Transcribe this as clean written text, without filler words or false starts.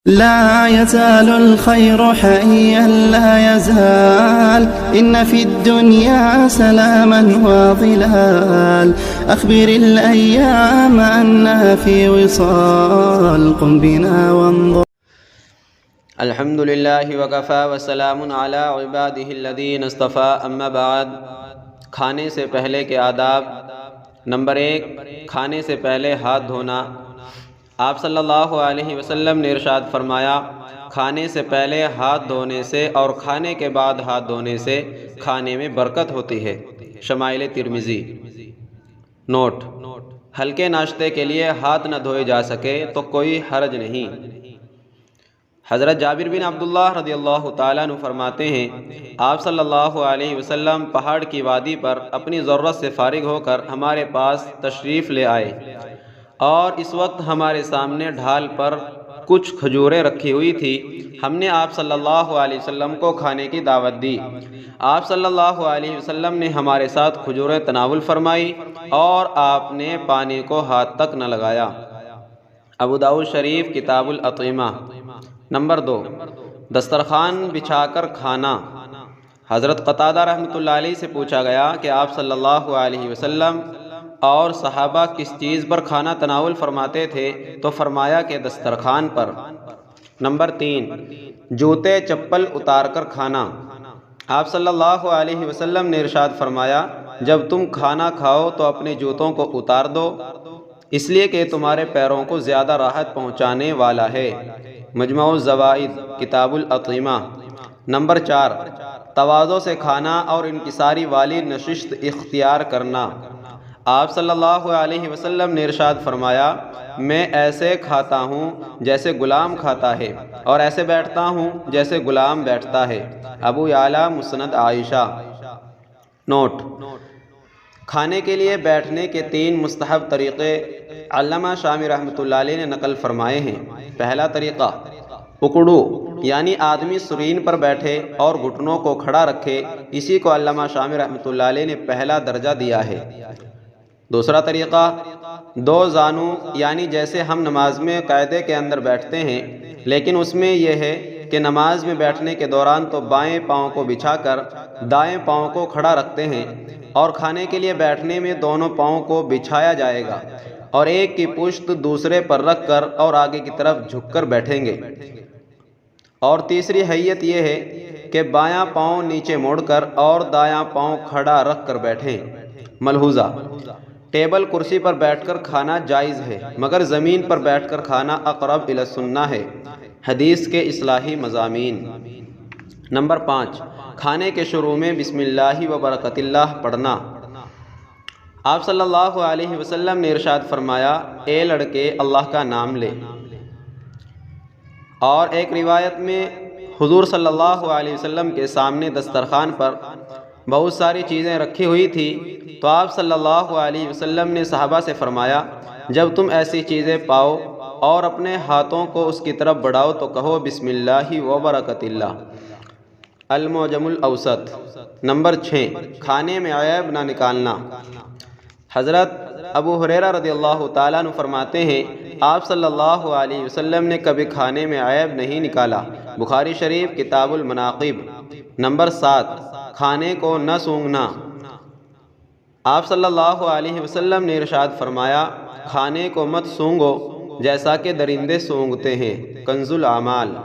لا يزال الخير حيا لا يزال إن في الدنيا سلاما وظلال أخبر الأيام أنها في وصال قم بنا وانظر. الحمد للہ وکفی وسلام علی عبادہ الذین اصطفیٰ اما بعد. کھانے سے پہلے کے آداب. نمبر 1، کھانے سے پہلے ہاتھ دھونا. آپ صلی اللہ علیہ وسلم نے ارشاد فرمایا، کھانے سے پہلے ہاتھ دھونے سے اور کھانے کے بعد ہاتھ دھونے سے کھانے میں برکت ہوتی ہے. شمائل ترمذی. نوٹ: ہلکے ناشتے کے لیے ہاتھ نہ دھوئے جا سکے تو کوئی حرج نہیں. حضرت جابر بن عبداللہ رضی اللہ تعالیٰ عنہ فرماتے ہیں، آپ صلی اللہ علیہ وسلم پہاڑ کی وادی پر اپنی ضرورت سے فارغ ہو کر ہمارے پاس تشریف لے آئے اور اس وقت ہمارے سامنے ڈھال پر کچھ کھجوریں رکھی ہوئی تھی. ہم نے آپ صلی اللہ علیہ وسلم کو کھانے کی دعوت دی. آپ صلی اللہ علیہ وسلم نے ہمارے ساتھ کھجوریں تناول فرمائی اور آپ نے پانی کو ہاتھ تک نہ لگایا. ابو داؤد شریف کتاب الاطعمہ. نمبر 2، دسترخوان بچھا کر کھانا. حضرت قتادہ رحمۃ اللہ علیہ سے پوچھا گیا کہ آپ صلی اللہ علیہ وسلم اور صحابہ کس چیز پر کھانا تناول فرماتے تھے؟ تو فرمایا کہ دسترخوان پر. نمبر 3، جوتے چپل اتار کر کھانا. آپ صلی اللہ علیہ وسلم نے ارشاد فرمایا، جب تم کھانا کھاؤ تو اپنے جوتوں کو اتار دو، اس لیے کہ تمہارے پیروں کو زیادہ راحت پہنچانے والا ہے. مجموع الزوائد کتاب الاطعمہ. نمبر 4، تواضع سے کھانا اور انکساری والی نشست اختیار کرنا. آپ صلی اللہ علیہ وسلم نے ارشاد فرمایا، میں ایسے کھاتا ہوں جیسے غلام کھاتا ہے اور ایسے بیٹھتا ہوں جیسے غلام بیٹھتا ہے. ابو یعلیٰ مسند عائشہ. نوٹ: کھانے کے لیے بیٹھنے کے 3 مستحب طریقے علامہ شامی رحمۃ اللہ علیہ نے نقل فرمائے ہیں. پہلا طریقہ، اکڑو، یعنی آدمی سرین پر بیٹھے اور گھٹنوں کو کھڑا رکھے. اسی کو علامہ شامی رحمۃ اللہ علیہ نے پہلا درجہ دیا ہے. دوسرا طریقہ، 2 زانو، یعنی جیسے ہم نماز میں قاعدے کے اندر بیٹھتے ہیں، لیکن اس میں یہ ہے کہ نماز میں بیٹھنے کے دوران تو بائیں پاؤں کو بچھا کر دائیں پاؤں کو کھڑا رکھتے ہیں اور کھانے کے لیے بیٹھنے میں دونوں پاؤں کو بچھایا جائے گا اور ایک کی پشت دوسرے پر رکھ کر اور آگے کی طرف جھک کر بیٹھیں گے. اور تیسری حیت یہ ہے کہ بایاں پاؤں نیچے موڑ کر اور دایاں پاؤں کھڑا رکھ کر بیٹھیں. ملحوظہ: ٹیبل کرسی پر بیٹھ کر کھانا جائز ہے، مگر زمین پر بیٹھ کر کھانا اقرب الی السنہ ہے. حدیث کے اصلاحی مضامین. نمبر 5، کھانے کے شروع میں بسم اللہ و برکت اللہ پڑھنا. آپ صلی اللہ علیہ وسلم نے ارشاد فرمایا، اے لڑکے اللہ کا نام لے. اور ایک روایت میں حضور صلی اللہ علیہ وسلم کے سامنے دسترخوان پر بہت ساری چیزیں رکھی ہوئی تھی تو آپ صلی اللہ علیہ وسلم نے صحابہ سے فرمایا، جب تم ایسی چیزیں پاؤ اور اپنے ہاتھوں کو اس کی طرف بڑھاؤ تو کہو بسم اللہ و برکت اللہ. المعجم الاوسط. نمبر 6، کھانے میں عیب نہ نکالنا. حضرت ابو ہریرہ رضی اللہ تعالیٰ عنہ فرماتے ہیں، آپ صلی اللہ علیہ وسلم نے کبھی کھانے میں عیب نہیں نکالا. بخاری شریف کتاب المناقب. نمبر 7، کھانے کو نہ سونگھنا. آپ صلی اللہ علیہ وسلم نے ارشاد فرمایا، کھانے کو مت سونگھو جیسا کہ درندے سونگھتے ہیں. کنز الاعمال.